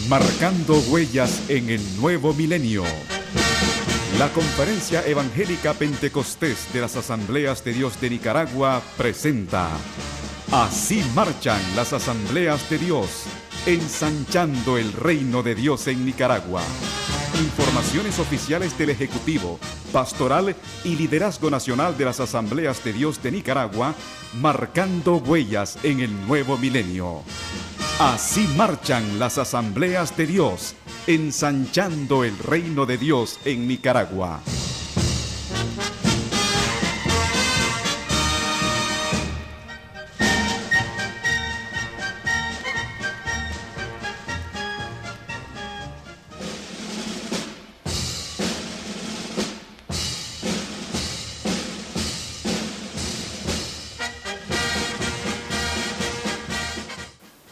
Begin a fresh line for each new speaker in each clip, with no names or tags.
Marcando huellas en el nuevo milenio. La Conferencia Evangélica Pentecostés de las Asambleas de Dios de Nicaragua presenta Así marchan las Asambleas de Dios, ensanchando el reino de Dios en Nicaragua. Informaciones oficiales del Ejecutivo, Pastoral y Liderazgo Nacional de las Asambleas de Dios de Nicaragua, marcando huellas en el nuevo milenio. Así marchan las Asambleas de Dios, ensanchando el reino de Dios en Nicaragua.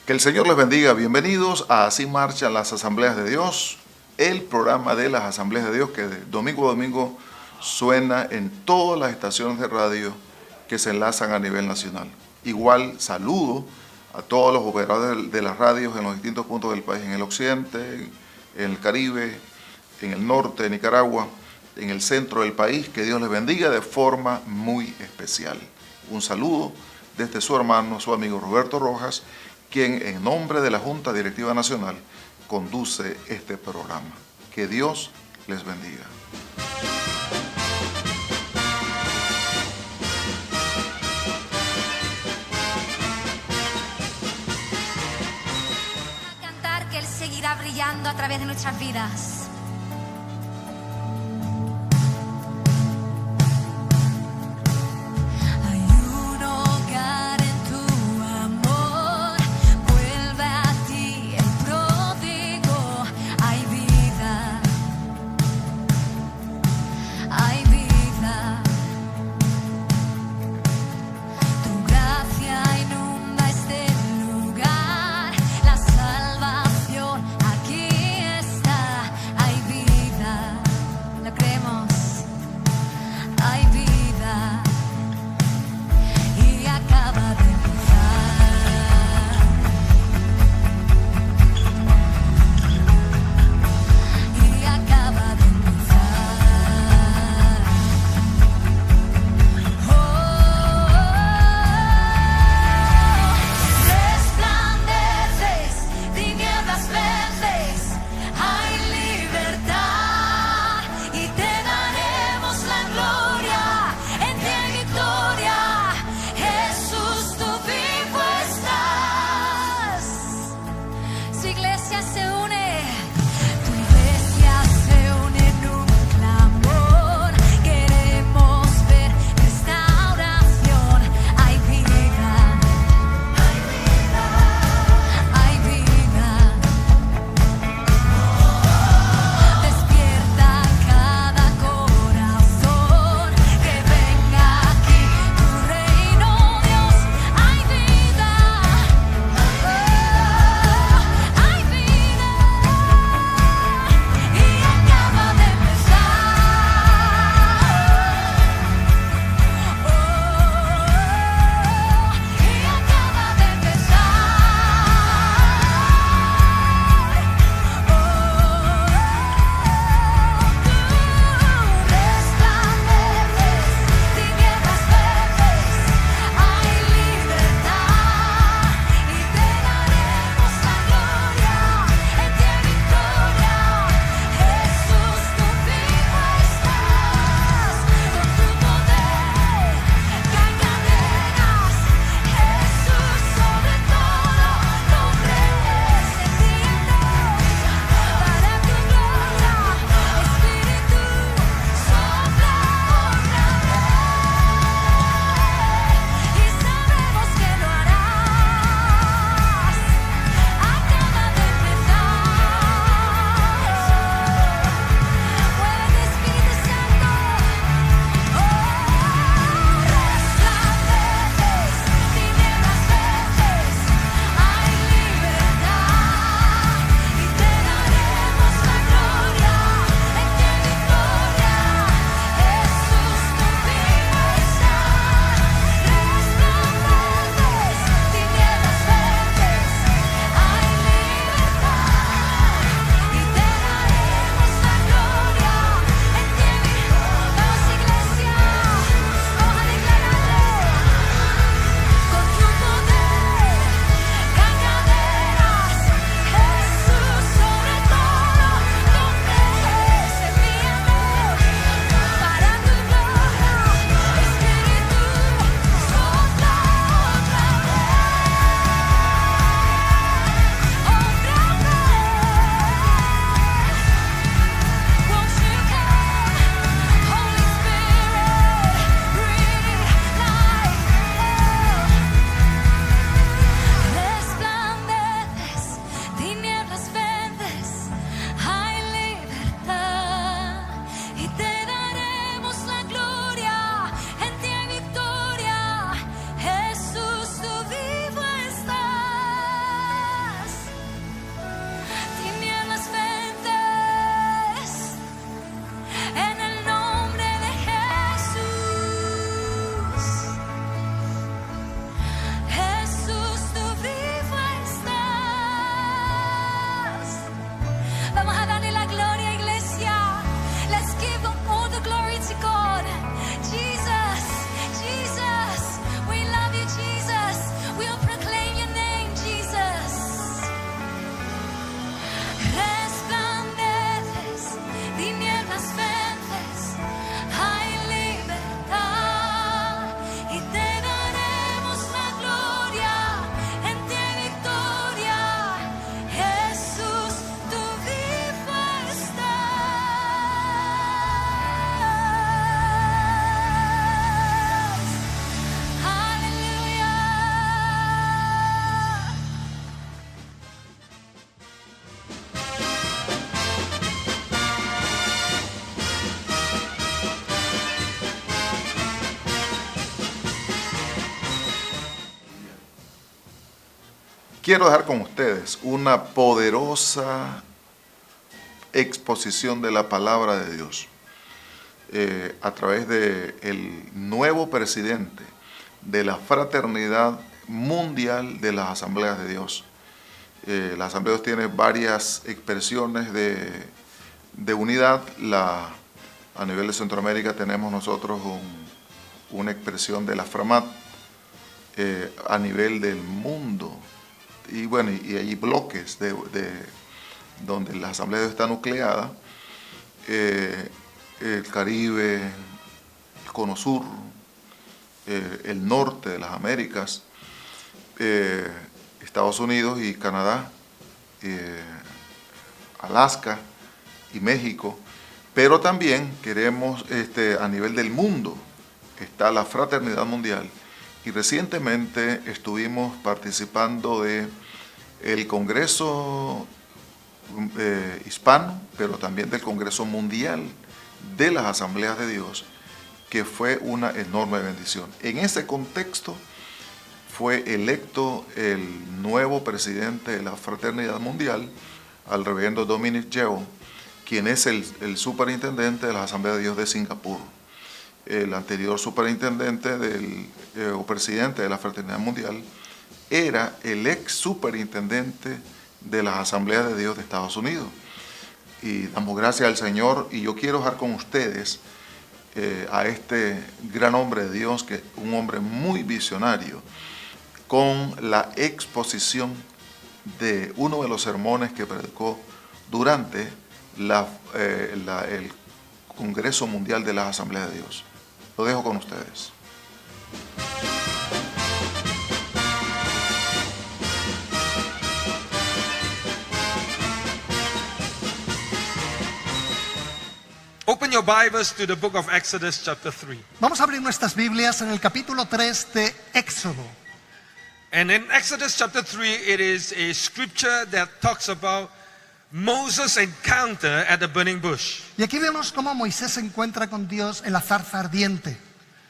Que el Señor les bendiga. Bienvenidos a Así marchan las Asambleas de Dios, el programa de las Asambleas de Dios que de domingo a domingo suena en todas las estaciones de radio que se enlazan a nivel nacional. Igual saludo a todos los operadores de las radios en los distintos puntos del país, en el occidente, en el Caribe, en el norte de Nicaragua, en el centro del país. Que Dios les bendiga de forma muy especial. Un saludo desde su hermano, su amigo Roberto Rojas, quien en nombre de la Junta Directiva Nacional conduce este programa. Que Dios les bendiga.
A cantar que Él seguirá brillando a través de nuestras vidas.
Aquí está.
quiero dejar con ustedes una poderosa exposición de la palabra de Dios a través del nuevo presidente de la Fraternidad Mundial de las Asambleas de Dios. La Asamblea de Dios tiene varias expresiones de unidad. A nivel de Centroamérica tenemos nosotros una expresión de la FRAMAT a nivel del mundo. Y bueno, y hay bloques donde la Asamblea de Dios está nucleada. El Caribe, el Cono Sur, el norte de las Américas, Estados Unidos y Canadá, Alaska y México, pero también queremos a nivel del mundo está la Fraternidad Mundial, y recientemente estuvimos participando de el Congreso hispano, pero también del Congreso Mundial de las Asambleas de Dios, que fue una enorme bendición. En ese contexto fue electo el nuevo presidente de la Fraternidad Mundial, al reverendo Dominic Yeo, quien es el superintendente de la Asamblea de Dios de Singapur. El anterior superintendente o presidente de la Fraternidad Mundial era el ex superintendente de las Asambleas de Dios de Estados Unidos. Y damos gracias al Señor, y yo quiero dejar con ustedes a este gran hombre de Dios, que es un hombre muy visionario, con la exposición de uno de los sermones que predicó durante el Congreso Mundial de las Asambleas de Dios. Lo dejo con ustedes.
Open your Bibles to the book of Exodus chapter 3.
Vamos a abrir nuestras Biblias en el capítulo 3 de Éxodo.
And in Exodus chapter 3, it is a scripture that talks about Moses' encounter at the burning bush.
Y aquí vemos cómo Moisés se encuentra con Dios en la zarza ardiente.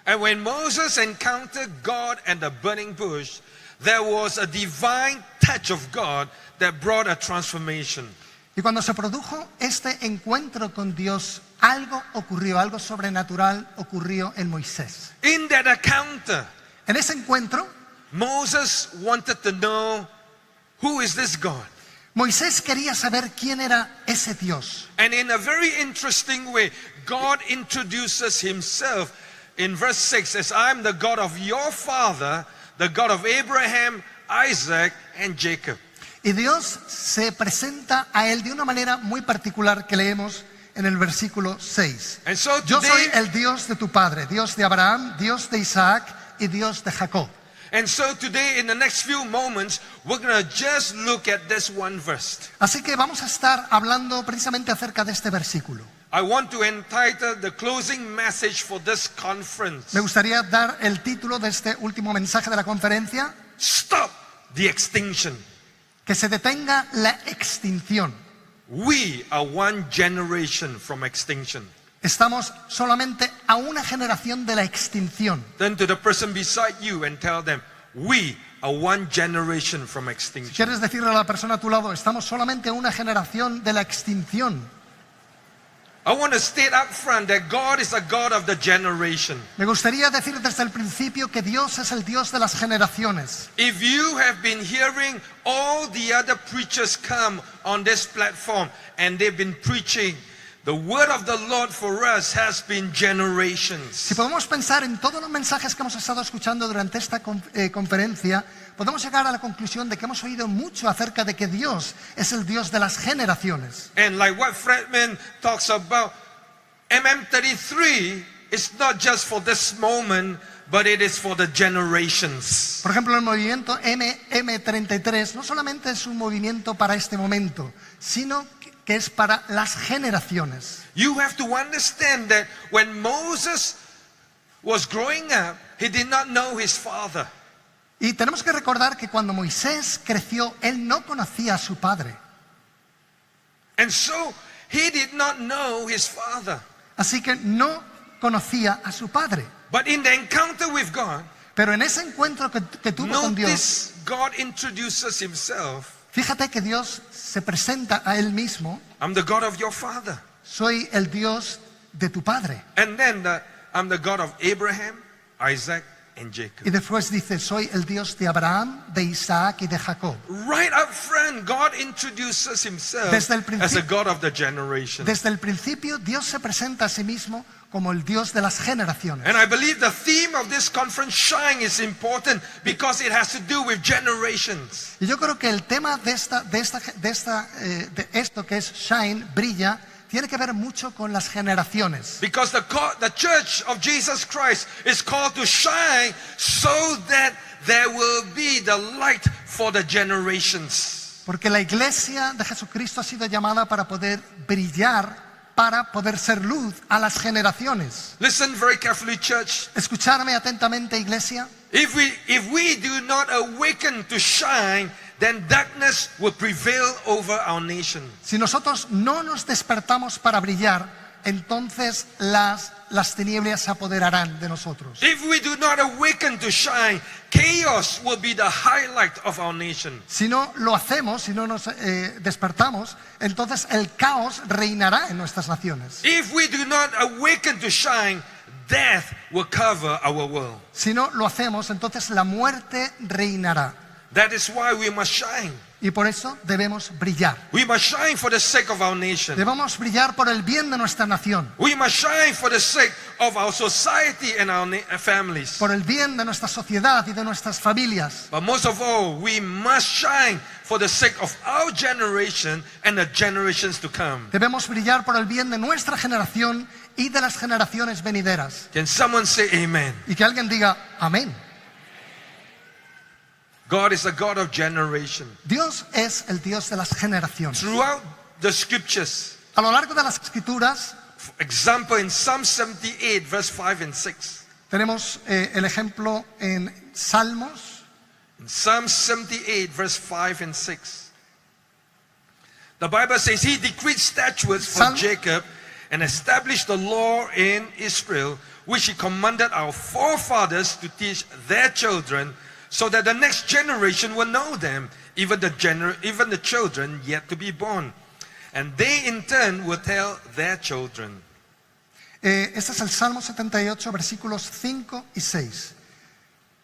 And when Moses encountered God at the burning bush, there was a divine touch of God that brought a transformation.
Y cuando se produjo este encuentro con Dios, algo ocurrió, algo sobrenatural ocurrió en Moisés.
In that encounter,
En ese encuentro,
Moses wanted to know, who is this God?
Moisés quería saber quién era ese Dios.
And in a very interesting way, God introduces himself in verse 6 as, I'm the God of your father, the God of Abraham, Isaac, and Jacob.
Y Dios se presenta a él de una manera muy particular que leemos en el versículo 6.
And so
Yo soy
today,
el Dios de tu padre, Dios de Abraham, Dios de Isaac y Dios de Jacob.
in the next few moments, we're going to just look at this one verse.
Así que vamos a estar hablando precisamente acerca de este versículo.
I want to entitle the closing message for this conference,
Me gustaría dar el título de este último mensaje de la conferencia:
Stop the Extinction.
que se detenga la extinción.
We are one generation from extinction.
Estamos solamente a una generación de la extinción.
Turn to the person beside you and tell them, we are one generation from extinction.
¿Quieres decirle a la persona a tu lado, estamos solamente a una generación de la extinción?
I want to state up front that God is a God of the generation.
Me gustaría decir desde el principio que Dios es el Dios de las generaciones.
If you have been hearing all the other preachers come on this platform and they've been preaching, the word of the Lord for us has been generations.
Si podemos pensar en todos los mensajes que hemos estado escuchando durante esta conferencia, podemos llegar a la conclusión de que hemos oído mucho acerca de que Dios es el Dios de las generaciones.
And like what Fredman talks about, MM33 is not just for this moment, but it is for the generations.
Por ejemplo, el movimiento MM33 no solamente es un movimiento para este momento, sino que es para las generaciones.
You have to understand that when Moses was growing up, he did not know his father.
Y tenemos que recordar que cuando Moisés creció, él no conocía a su padre.
And so he did not know his father.
Así que no conocía a su padre.
But in the encounter with God,
Pero en ese encuentro que tuvo con Dios,
notice God introduces himself.
fíjate que Dios se presenta a Él mismo.
I'm the God of your father.
Soy el Dios de tu padre.
And then I'm the God of Abraham, Isaac, and Jacob.
Y después dice, soy el Dios de Abraham, de Isaac y de Jacob.
Right up front, God introduces himself
Desde el
as a
principio-
God of the generation.
Desde el principio, Dios se presenta a sí mismo como el Dios de las generaciones.
And I believe the theme of this conference, Shine, is important because it has to do with generations.
Y yo creo que el tema de esto que es Shine, brilla, tiene que ver mucho con las generaciones.
Because the church of Jesus Christ is called to shine so that there will be the light for the generations.
Porque la iglesia de Jesucristo ha sido llamada para poder brillar, para poder ser luz a las generaciones.
Listen very carefully, church.
Escucharme atentamente, iglesia.
If we do not awaken to shine, then darkness will prevail over our nation.
Si nosotros no nos despertamos para brillar, entonces las tinieblas se apoderarán de nosotros.
If we do not awaken to shine, chaos will be the highlight of our nation.
Si no lo hacemos, si no nos despertamos, entonces el caos reinará en nuestras naciones.
If we do not awaken to shine, death will cover our world.
Si no lo hacemos, entonces la muerte reinará.
That is why we must shine.
Y por eso debemos brillar.
We must shine for the sake of our nation.
Debemos brillar por el bien de nuestra nación,
We must shine for the sake of our society and our families.
por el bien de nuestra sociedad y de nuestras familias.
But most of all, we must shine for the sake of our generation and the generations to come.
Debemos brillar por el bien de nuestra generación y de las generaciones venideras.
Can someone say amen?
Y que alguien diga, amén.
God is a God of generation.
Dios es el Dios de las generaciones.
Throughout the scriptures,
A lo largo de las escrituras
for example, in Psalm 78, verse 5 and 6.
tenemos el ejemplo en Salmos,
In Psalm 78, verse 5 and 6. The Bible says, He decreed statutes for
Psalm-
Jacob and established the law in Israel, which He commanded our forefathers to teach their children, so that the next generation will know them, even the children yet to be born. And they in turn will tell their children.
Este es el Salmo 78, versículos 5 y 6.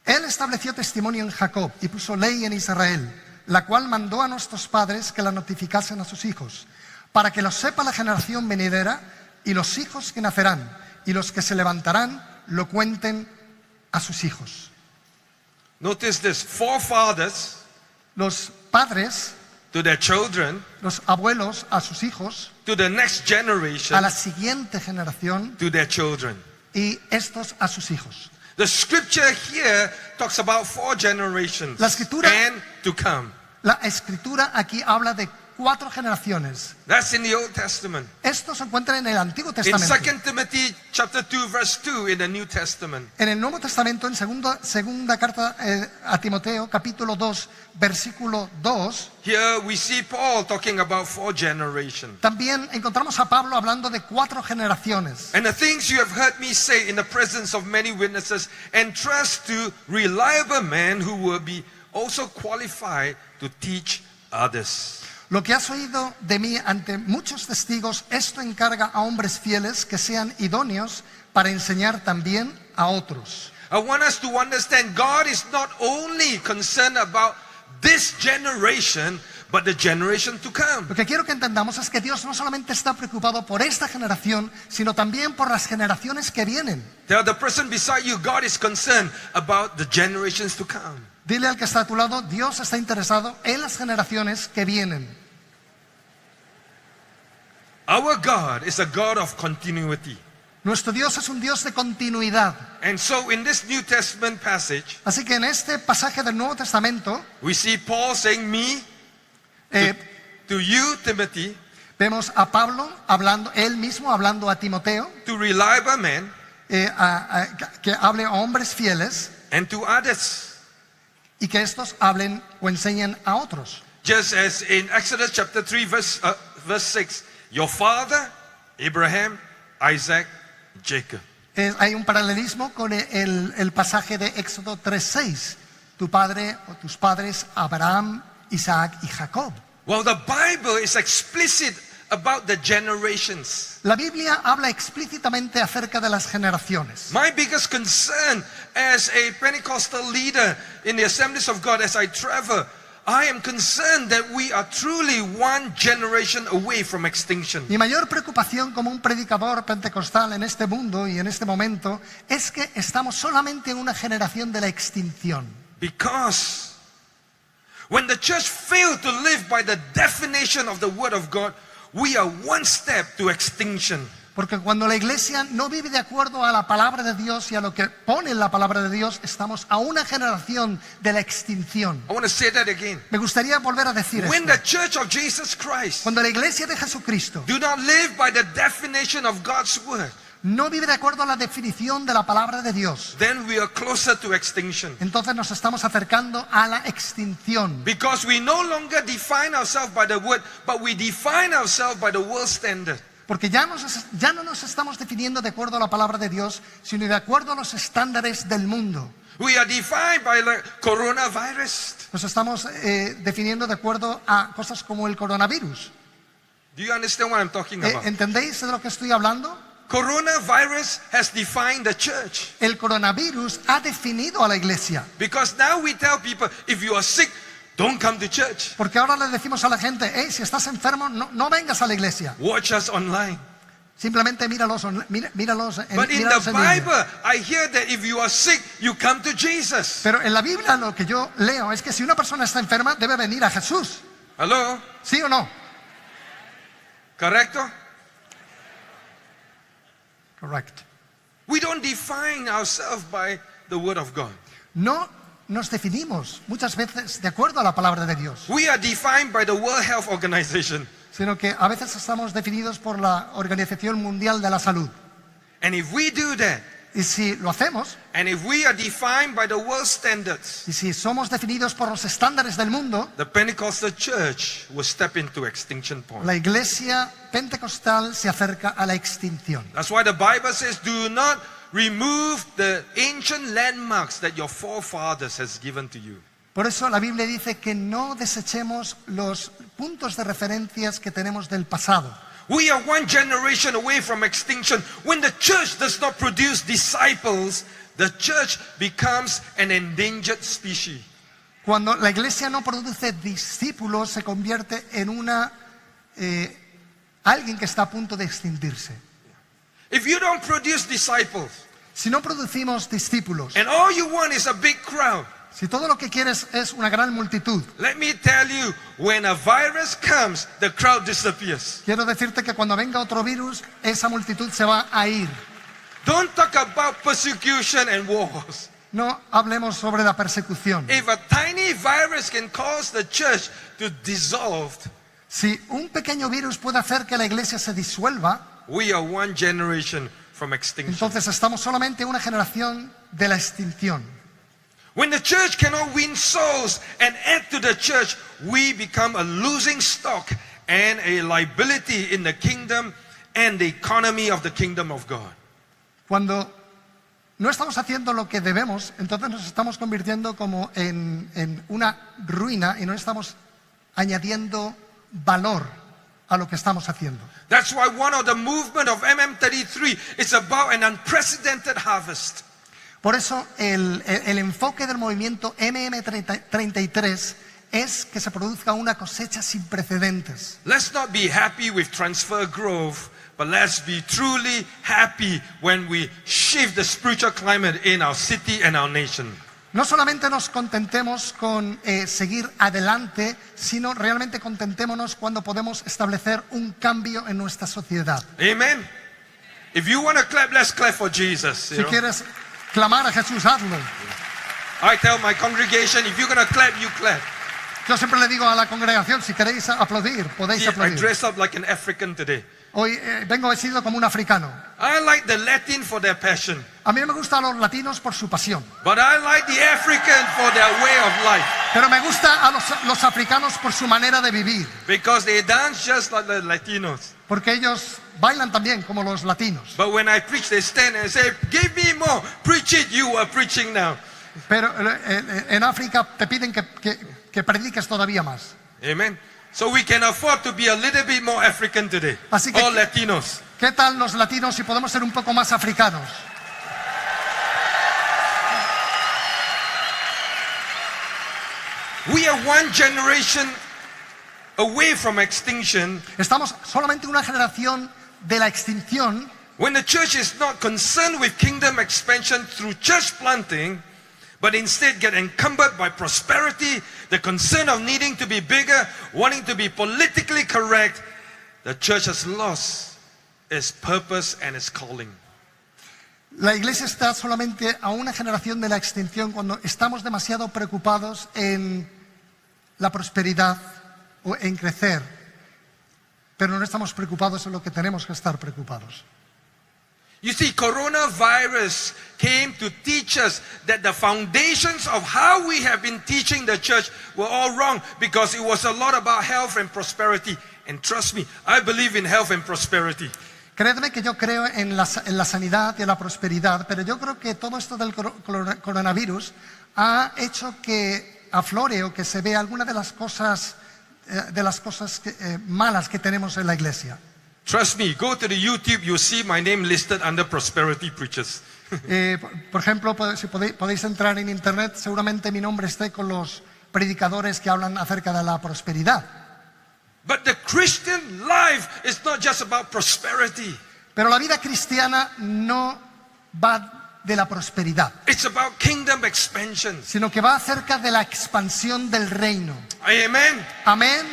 Él estableció testimonio en Jacob y puso ley en Israel, la cual mandó a nuestros padres que la notificasen a sus hijos, para que lo sepa la generación venidera y los hijos que nacerán, y los que se levantarán lo cuenten a sus hijos.
Notice this, forefathers
Los padres,
to their children,
los abuelos a sus hijos,
to the next
a
generation,
la siguiente generación
to their children.
y estos a sus hijos.
The scripture here talks about 4 generations
La escritura-
and to come.
La escritura aquí habla de 4 generaciones.
That's in the Old Testament.
Esto se encuentra en el Antiguo
In
Testamento.
2 Timothy chapter 2 verse 2 in the New Testament.
En el Nuevo Testamento, en segunda carta a Timoteo, capítulo 2, versículo 2,
Here we see Paul talking about 4 generations.
también encontramos a Pablo hablando de 4 generaciones.
And the things you have heard me say in the presence of many witnesses, entrust to reliable men who will be also qualified to teach others.
Lo que has oído de mí ante muchos testigos, esto encarga a hombres fieles que sean idóneos para enseñar también a otros.
I want us to understand God is not only concerned about this generation, but the generation to come.
Lo que quiero que entendamos es que Dios no solamente está preocupado por esta generación, sino también por las generaciones que vienen.
Tell the person beside you, God is concerned about the generations to come.
Dile al que está a tu lado, Dios está interesado en las generaciones que vienen.
Our God is a God of continuity.
Nuestro Dios es un Dios de continuidad.
And so in this New Testament passage,
Así que en este pasaje del Nuevo Testamento
we see Paul saying, me to you, Timothy,
vemos a Pablo hablando, él mismo hablando a Timoteo,
to reliable men,
que hable a hombres fieles
and to others.
y que estos hablen o enseñen a otros.
Just as in Exodus chapter 3 verse 6, your father, Abraham, Isaac, Jacob.
Hay un paralelismo con el pasaje de Éxodo 3:6. Tu padre o tus padres, Abraham, Isaac y Jacob.
Well, the Bible is explicit about the generations.
La Biblia habla explícitamente acerca de las generaciones.
My biggest concern as a Pentecostal leader in the Assemblies of God as I travel, I am concerned that we are truly one generation away from extinction.
Mi mayor preocupación como un predicador pentecostal en este mundo y en este momento es que estamos solamente en una generación de la extinción.
Because when the church failed to live by the definition of the Word of God, we are one step to extinction.
Porque cuando la iglesia no vive de acuerdo a la palabra de Dios y a lo que pone en la palabra de Dios, estamos a una generación de la extinción.
I want to say that again.
Me gustaría volver a decir
When
esto.
the church of Jesus Christ
Cuando la iglesia de Jesucristo
do not live by the definition of God's Word,
no vive de acuerdo a la definición de la palabra de Dios,
then we are closer to extinction.
entonces nos estamos acercando a la extinción.
Because we no longer define ourselves by the Word, but we define ourselves by the world standard.
Porque ya no nos estamos definiendo de acuerdo a la palabra de Dios, sino de acuerdo a los estándares del mundo.
We are defined by the coronavirus.
Nos estamos definiendo de acuerdo a cosas como el coronavirus.
Do you understand what I'm talking about?
¿Entendéis de lo que estoy hablando?
Coronavirus has defined the church.
El coronavirus ha definido a la iglesia.
Because now we tell people, if you are sick, don't come to church.
Porque ahora le decimos a la gente, si estás enfermo, no vengas a la iglesia.
Watch us online.
Simplemente míralos
But in
míralos
the
en línea.
Bible, I hear that if you are sick, you come to Jesus.
Pero en la Biblia lo que yo leo es que si una persona está enferma, debe venir a Jesús.
Hello?
¿Sí o no?
Correcto?
Correcto.
We don't define ourselves by the Word of God.
No nos definimos muchas veces de acuerdo a la palabra de Dios,
We are defined by the World Health Organization.
sino que a veces estamos definidos por la Organización Mundial de la Salud.
And if we do that,
Y si lo hacemos,
and if we are defined by the world standards,
y si somos definidos por los estándares del mundo,
the Pentecostal church will step into extinction point.
la iglesia pentecostal se acerca a la extinción.
That's why the Bible says, do not remove the ancient landmarks that your forefathers has given to you.
Por eso la Biblia dice que no desechemos los puntos de referencias que tenemos del pasado.
We are one generation away from extinction. When the church does not produce disciples, the church becomes an endangered species.
Cuando la iglesia no produce discípulos, se convierte en alguien que está a punto de extinguirse.
If you don't produce disciples,
Si no producimos discípulos,
and all you want is a big crowd,
si todo lo que quieres es una gran multitud,
let me tell you, when a virus comes, the crowd disappears.
quiero decirte que cuando venga otro virus, esa multitud se va a ir.
Don't talk about persecution and wars.
No hablemos sobre la persecución.
If a tiny virus can cause the church to dissolve,
Si un pequeño virus puede hacer que la iglesia se disuelva,
we are one generation from extinction.
entonces estamos solamente una generación de la extinción.
When the church cannot win souls and add to the church, we become a losing stock and a liability in the kingdom and the economy of the kingdom of God.
Cuando no estamos haciendo lo que debemos, entonces nos estamos convirtiendo como en una ruina y no estamos añadiendo valor a lo que estamos haciendo.
That's why one of the movement of MM33 is about an unprecedented harvest.
Por eso el enfoque del movimiento MM33 es que se produzca una cosecha sin precedentes.
Let's not be happy with transfer growth, but let's be truly happy when we shift the spiritual climate in our city and our nation.
No solamente nos contentemos con seguir adelante, sino realmente contentémonos cuando podemos establecer un cambio en nuestra sociedad.
Amen. If you want to clap, let's clap for Jesus.
Si quieres clamar a Jesús, hazlo.
I tell my congregation, if you're going to clap, you clap.
Yo siempre le digo a la congregación, si queréis aplaudir, podéis
See, I
aplaudir.
dress up like an African today.
Hoy vengo vestido como un africano.
I like the Latin for their passion,
A mí me gustan los latinos por su pasión,
but I like the African for their way of life
pero me gusta a los africanos por su manera de vivir,
because they dance just like the Latinos.
porque ellos bailan también como los latinos.
But when I preach, they stand and say, "Give me more. Preach it. You are preaching now."
Pero en África te piden que prediques todavía más.
Amen. So we can afford to be a little bit more African today.
Así que-
All Latinos.
¿Qué tal los latinos si podemos ser un poco más africanos?
We are one generation away from extinction
Estamos solamente una generación de la extinción
when the church is not concerned with kingdom expansion through church planting, but instead get encumbered by prosperity, the concern of needing to be bigger, wanting to be politically correct. The church has lost its purpose and its calling.
La iglesia está solamente a una generación de la extinción cuando estamos demasiado preocupados en la prosperidad o en crecer, pero no estamos preocupados en lo que tenemos que estar preocupados.
You see, coronavirus came to teach us that the foundations of how we have been teaching the church were all wrong because it was a lot about health and prosperity. And trust me, I believe in health and prosperity.
Créedme que yo creo en la sanidad y en la prosperidad, pero yo creo que todo esto del coronavirus ha hecho que aflore o que se vea alguna de las cosas malas que tenemos en la iglesia.
Trust me, go to the YouTube, you'll see my name listed under prosperity preachers.
Por ejemplo, si podéis entrar en internet, seguramente mi nombre esté con los predicadores que hablan acerca de la prosperidad.
But the Christian life is not just about prosperity.
Pero la vida cristiana no va de la prosperidad,
It's about kingdom expansion.
sino que va acerca de la expansión del reino.
Amen.
Amén.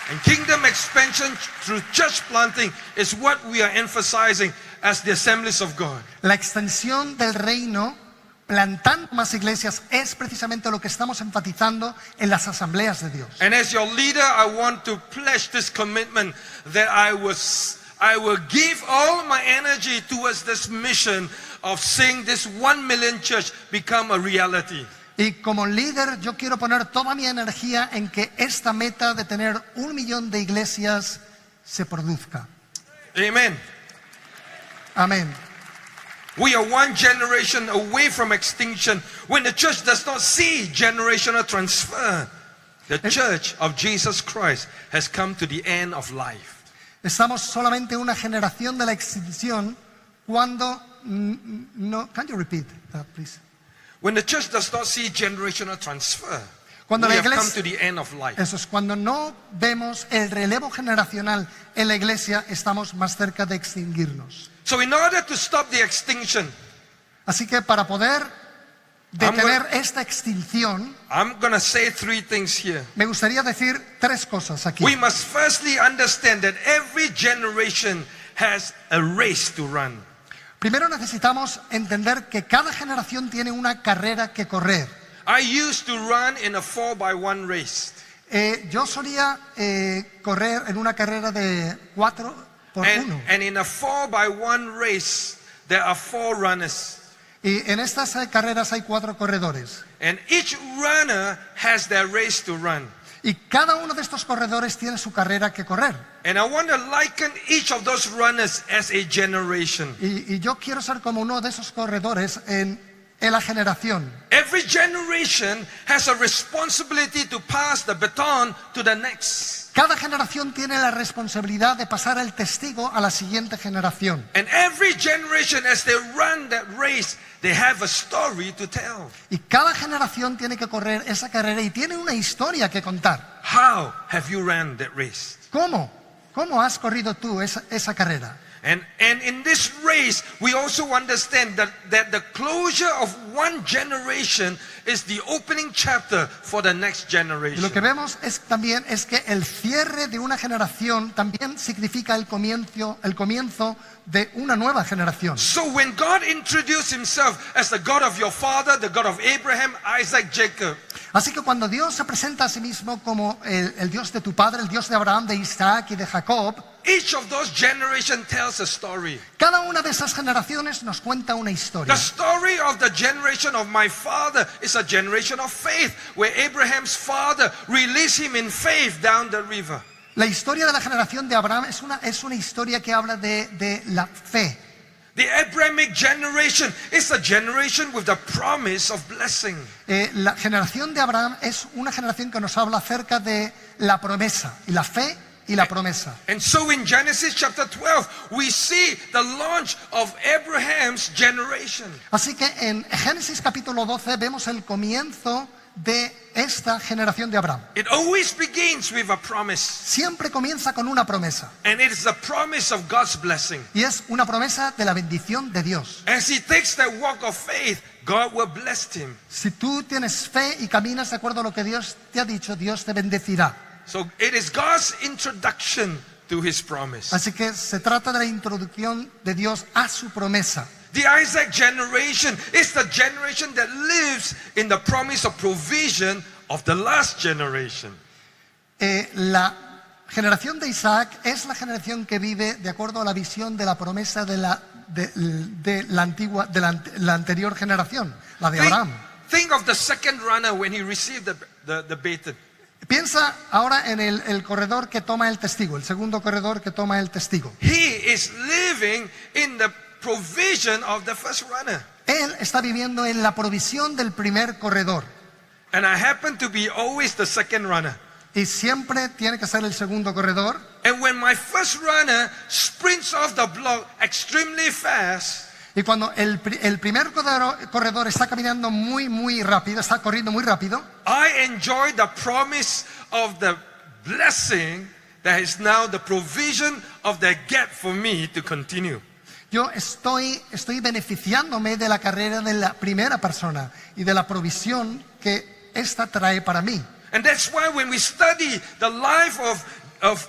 And kingdom expansion through church planting is what we are emphasizing as the Assemblies of God.
La extensión del reino, plantando más iglesias, es precisamente lo que estamos enfatizando en las asambleas de Dios.
And as your leader, I want to pledge this commitment that I will give all my energy towards this mission of seeing this 1 million church become a reality.
Y como líder, yo quiero poner toda mi energía en que esta meta de tener 1 millón de iglesias se produzca.
Amen.
Amén.
We are one generation away from extinction when the church does not see generational transfer. The church of Jesus Christ has come to the end of life.
Estamos solamente una generación de la extinción cuando no. Can you repeat that, please?
When the church does not see generational transfer,
Cuando
we
la
have come
iglesia-
to the end of life.
Eso es cuando no vemos el relevo generacional en la iglesia, estamos más cerca de extinguirnos.
So in order to stop the extinction,
Así que para poder detener esta extinción,
I'm going to say 3 things here.
me gustaría decir 3 cosas aquí.
We must firstly understand that every generation has a race to run.
Primero necesitamos entender que cada generación tiene una carrera que correr.
I used to run in a 4x1 race.
Yo solía correr en una carrera de 4x1.
And in a 4x1 race, there are 4 runners.
Y en estas carreras hay 4 corredores.
And each runner has their race to run.
Y cada uno de estos corredores tiene su carrera que correr.
And I want to liken each of those runners as a generation.
Y yo quiero ser como uno de esos corredores en la generación.
Every generation has a responsibility to pass the baton to the next.
Cada generación tiene la responsabilidad de pasar el testigo a la siguiente generación.
And every generation, as they run that race, they have a story to tell.
Y cada generación tiene que correr esa carrera y tiene una historia que contar.
How have you ran that race?
¿Cómo? ¿Cómo has corrido tú esa carrera?
And in this race, we also understand that the closure of one generation is the opening chapter for the next
Y lo que
generation.
vemos también es que el cierre de una generación también significa el comienzo de una nueva generación.
So when God introduced himself as the God of your father, the God of Abraham, Isaac, Jacob,
Así que cuando Dios se presenta a sí mismo como el Dios de tu padre, el Dios de Abraham, de Isaac y de Jacob,
each of those generations tells a story.
cada una de esas generaciones nos cuenta una historia.
The story of the generation of my father is a generation of faith, where Abraham's father released him in faith down the river.
La historia de la generación de Abraham es una historia que habla de la fe.
The Abrahamic generation is a generation with the promise of blessing.
La generación de Abraham es una generación que nos habla acerca de la promesa, y la fe y la promesa.
And so in Genesis chapter 12, we see the launch of Abraham's generation.
Así que en Génesis capítulo 12 vemos el comienzo de esta generación de Abraham.
It always begins with a promise.
Siempre comienza con una promesa,
And it is the promise of God's blessing.
y es una promesa de la bendición de Dios.
As he takes that walk of faith, God will bless him.
Si tú tienes fe y caminas de acuerdo a lo que Dios te ha dicho, Dios te bendecirá.
So it is God's introduction to his promise.
Así que se trata de la introducción de Dios a su promesa.
The Isaac generation is the generation that lives in the promise of provision of the last generation.
La generación de Isaac es la generación que vive de acuerdo a la visión de la promesa de la anterior generación, la de Abraham.
Think of the second runner when he received the baton.
Piensa ahora en el corredor que toma el testigo, el segundo corredor que toma el testigo.
He is living in the provision of the first runner.
Él está viviendo en la provisión del primer corredor,
And I happen to be always the second runner.
y siempre tiene que ser el segundo corredor.
And when my first runner sprints off the block extremely fast,
Y cuando el primer corredor está caminando muy rápido, está corriendo muy rápido,
I enjoy the promise of the blessing that is now the provision of the gap for me to continue.
yo estoy beneficiándome de la carrera de la primera persona y de la provisión que esta trae para mí.
And that's why when we study the life of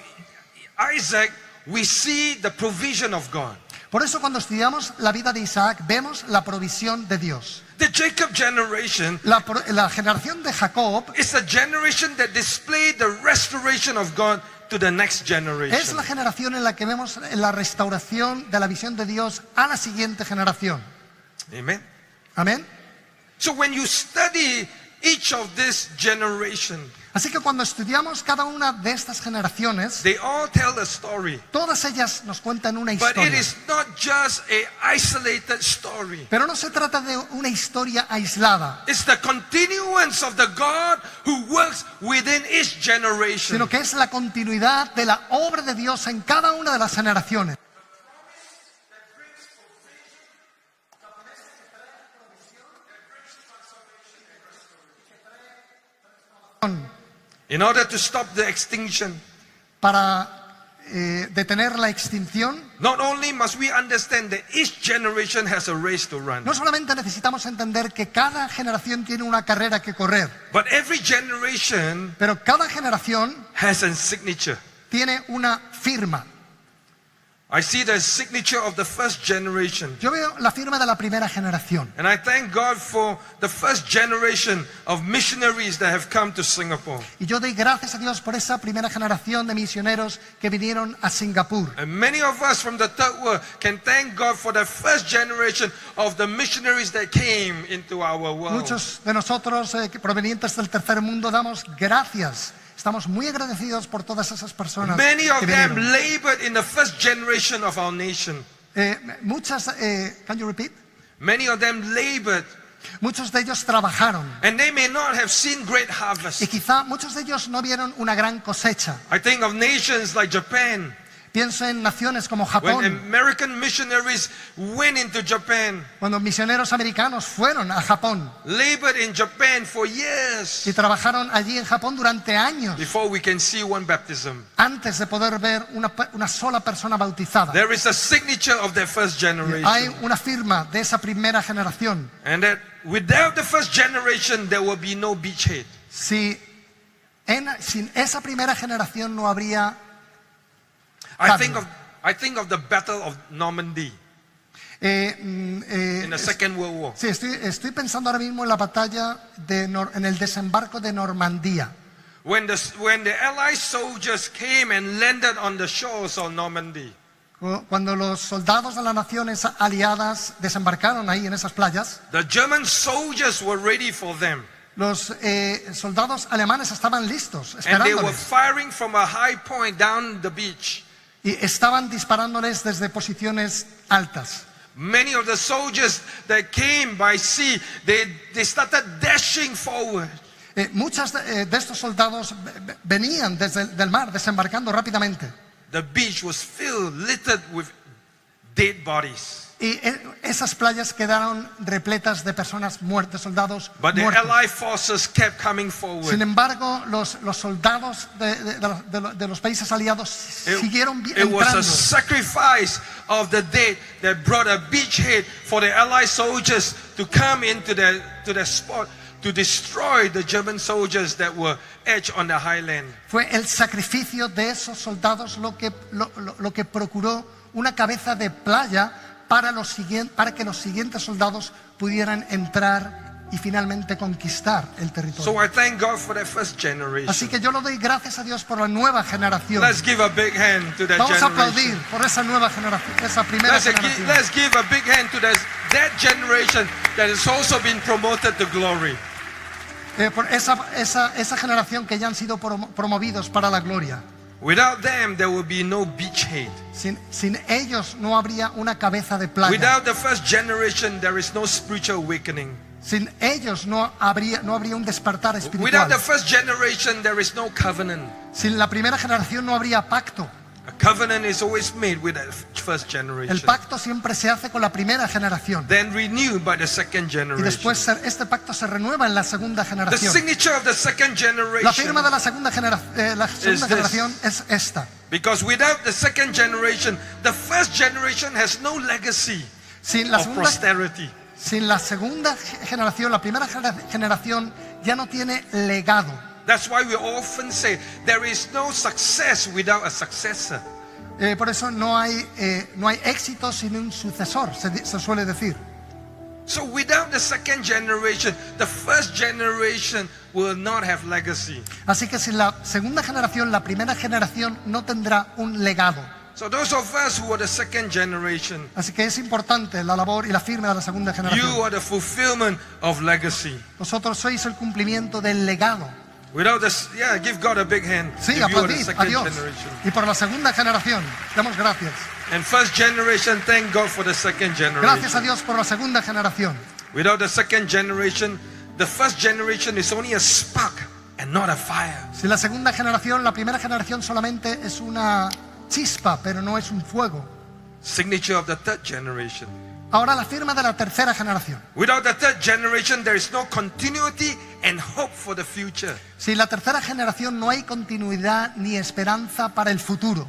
Isaac, we see the provision of God.
Por eso cuando estudiamos la vida de Isaac, vemos la provisión de Dios.
The Jacob generation
La generación de Jacob
is a generation that displayed the restoration of God to the next
es
generation.
la generación en la que vemos la restauración de la visión de Dios a la siguiente generación.
Amen.
Amén.
So when you study each of this generation,
Así que cuando estudiamos cada una de estas generaciones,
they all tell a story.
todas ellas nos cuentan una
But it
historia.
is not just a isolated story.
Pero no se trata de una historia aislada,
It's the continuance of the God who works within each generation.
sino que es la continuidad de la obra de Dios en cada una de las generaciones.
In order to stop the extinction,
Para detener la extinción,
not only must we understand that each generation has a race to run,
no solamente necesitamos entender que cada generación tiene una carrera que correr,
but every generation
pero cada generación
has a signature.
tiene una firma.
I see the signature of the first generation.
Yo veo la firma de la primera generación.
And I thank God for the first generation of missionaries that have come to Singapore.
Y yo doy gracias a Dios por esa primera generación de misioneros que vinieron a Singapur.
And many of us from the third world can thank God for the first generation of the missionaries that came into our world.
Muchos de nosotros provenientes del tercer mundo damos gracias. Estamos muy agradecidos por todas esas personas
Many of
que
them
vinieron.
labored in the first generation of our nation.
Can you repeat?
Many of them labored,
Muchos de ellos trabajaron
and they may not have seen great
y
harvest.
quizá muchos de ellos no vieron una gran cosecha.
I think of nations like Japan.
Pienso en naciones como
When
Japón,
American missionaries went into Japan,
cuando misioneros americanos fueron a Japón
labored in Japan for years
y trabajaron allí en Japón durante años
before we can see one baptism.
antes de poder ver una sola persona bautizada.
There is a signature of the first
Hay
generation.
una firma de esa primera generación.
And that without the first generation, there will be no beachhead.
Sin esa primera generación no habría.
I think of the Battle of Normandy. in the Second World War.
Sí, estoy pensando ahora mismo en la batalla en el desembarco de Normandía.
When the Allied soldiers came and landed on the shores of Normandy,
Cuando los soldados de las naciones aliadas desembarcaron ahí en esas playas,
the German soldiers were ready for them.
los soldados alemanes estaban listos,
And they were
esperándoles.
firing from a high point down the beach.
Y estaban disparándoles desde posiciones altas.
Many of the soldiers that came by sea, they started dashing forward.
Muchos de estos soldados venían desde el mar, desembarcando rápidamente.
The beach was filled, littered with dead bodies.
Y esas playas quedaron repletas de personas muertas, soldados
But the
muertos.
Allied forces kept coming forward.
Sin embargo, los soldados de los países aliados siguieron
It was a
entrando.
sacrifice of the dead that brought a beachhead for the Allied soldiers to come into the spot to destroy the German soldiers that were edged on the highland.
Fue el sacrificio de esos soldados lo que procuró una cabeza de playa para que los siguientes soldados pudieran entrar y finalmente conquistar el
So
territorio.
I thank God for that first generation.
Así que yo lo doy gracias a Dios por la nueva generación.
Let's give a big hand to that
Vamos a aplaudir
generation.
por esa nueva generación, esa primera generación.
Let's give a big hand to that generation that has also been promoted to glory.
Por esa generación que ya han sido promovidos para la gloria.
Without them, there will be no beachhead.
Sin ellos no habría una cabeza de playa.
Without the first generation, there is no spiritual awakening.
Sin ellos no habría un despertar
Without
espiritual.
the first generation, there is no covenant.
Sin la primera generación no habría pacto.
A covenant is always made with the first
El
generation,
pacto siempre se hace con la primera generación.
then renewed by the second
Y
generation.
después este pacto se renueva en la segunda
The
generación.
signature of the second
La firma
generation,
de la segunda
this.
generación es esta.
because without the second generation, the first generation has no legacy
Sin la
of posterity.
segunda generación, la primera generación ya no tiene legado.
That's why we often say there is no success without a successor.
Por eso no hay éxito sin un sucesor, se suele decir.
So without the second generation, the first generation will not have legacy.
Así que sin la segunda generación, la primera generación no tendrá un legado.
So those of us who are the second generation,
Así que es importante la labor y la firma de la segunda
you
generación.
are the fulfillment of legacy.
Vosotros sois el cumplimiento del legado.
Without this, yeah, give God a big hand.
Sí,
if you are the
aplaudid a
second
Dios.
generation.
Y por la segunda generación, damos gracias.
And first generation, thank God for the second
Gracias a
generation.
Dios por la segunda generación.
Without the second generation, the first generation is only a spark and not a fire.
Si la segunda generación, la primera generación solamente es una chispa, pero no es un fuego.
Signature of the third generation.
Ahora la firma de la tercera generación.
Without the third generation, there is no continuity and hope for the future.
Sin la tercera generación no hay continuidad ni esperanza para el futuro.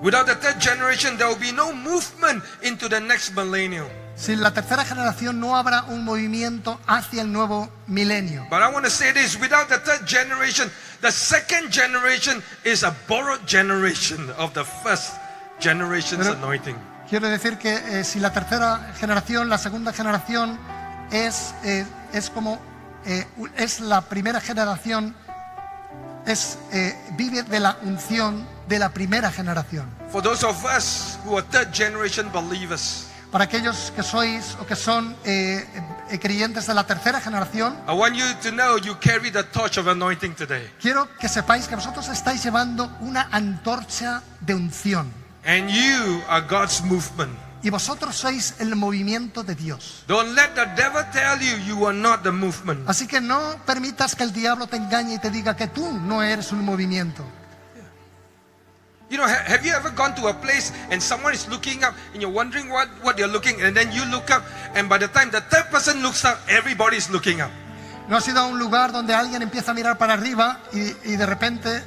Without the third generation, there will be no movement into the next millennium.
Sin la tercera generación no habrá un movimiento hacia el nuevo milenio.
But I want to say this, without the third generation, the second generation is a borrowed generation of the first generation's
Pero-
anointing.
Quiero decir que si la tercera generación, la segunda generación es la primera generación, vive de la unción de la primera generación.
For those of us who are third generation believers,
Para aquellos que sois o que son creyentes de la tercera generación,
I want you to know you carry the torch of anointing today.
quiero que sepáis que vosotros estáis llevando una antorcha de unción.
And you are God's movement.
Y vosotros sois el movimiento de Dios.
Don't let the devil tell you you are not the movement.
Así que no permitas que el diablo te engañe y te diga que tú no eres un movimiento.
You know, have you ever gone to a place and someone is looking up and you're wondering what they're looking, and then you look up and by the time the third person looks up, everybody's looking up.
¿No has ido a un lugar donde alguien empieza a mirar para arriba y de repente,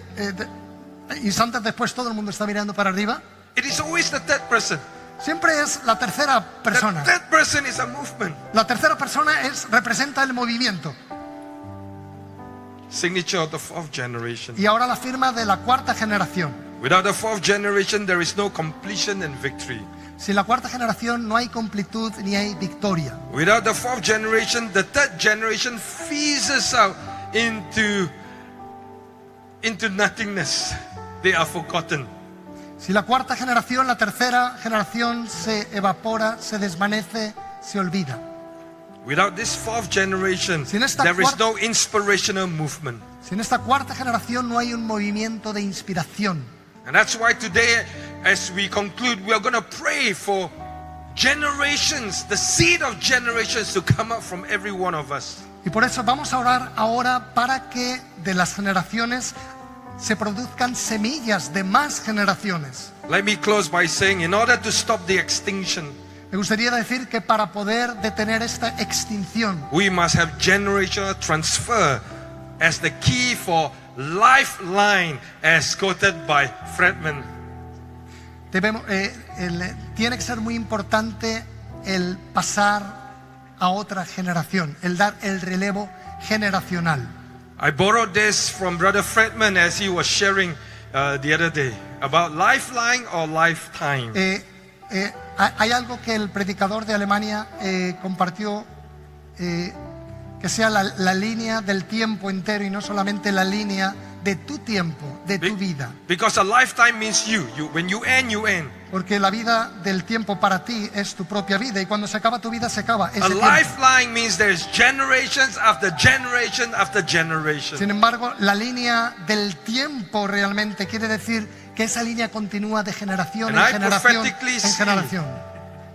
instantes después, todo el mundo está mirando para arriba?
It is always the third person.
Siempre es la tercera
The
persona.
third person is a movement.
La tercera persona representa el movimiento.
Signature of the fourth generation.
Y ahora la firma de la cuarta generación.
Without the fourth generation, there is no completion and victory.
Sin la cuarta generación no hay completud ni hay victoria.
Without the fourth generation, the third generation phases out into nothingness. They are forgotten.
Si la cuarta generación, la tercera generación se evapora, se desvanece, se olvida.
Without this fourth generation,
Sin esta
there is
cuarta-
no inspirational movement.
Si en esta cuarta generación no hay un movimiento de inspiración.
And that's why today, as we conclude, we are going to pray for generations, the seed of generations to come up from every one of us.
Y por eso vamos a orar ahora para que de las generaciones se produzcan semillas de más generaciones.
Let me close by saying, in order to stop the extinction,
Me gustaría decir que para poder detener esta extinción,
we must have generational transfer as the key for lifeline, as quoted by Fredman.
tiene que ser muy importante el pasar a otra generación, el dar el relevo generacional.
I borrowed this from Brother Fredman as he was sharing the other day about lifeline or lifetime.
Hay algo que el predicador de Alemania compartió, que sea la línea del tiempo entero y no solamente la línea de tu tiempo, de tu vida.
Because a lifetime means you. When you end, you end.
Porque la vida del tiempo para ti es tu propia vida y cuando se acaba tu vida se acaba ese
A
tiempo.
lifeline means there's generations after generation after generation.
Sin embargo, la línea del tiempo realmente quiere decir que esa línea continúa de generación en
And I
generación
prophetically
en
see-
generación.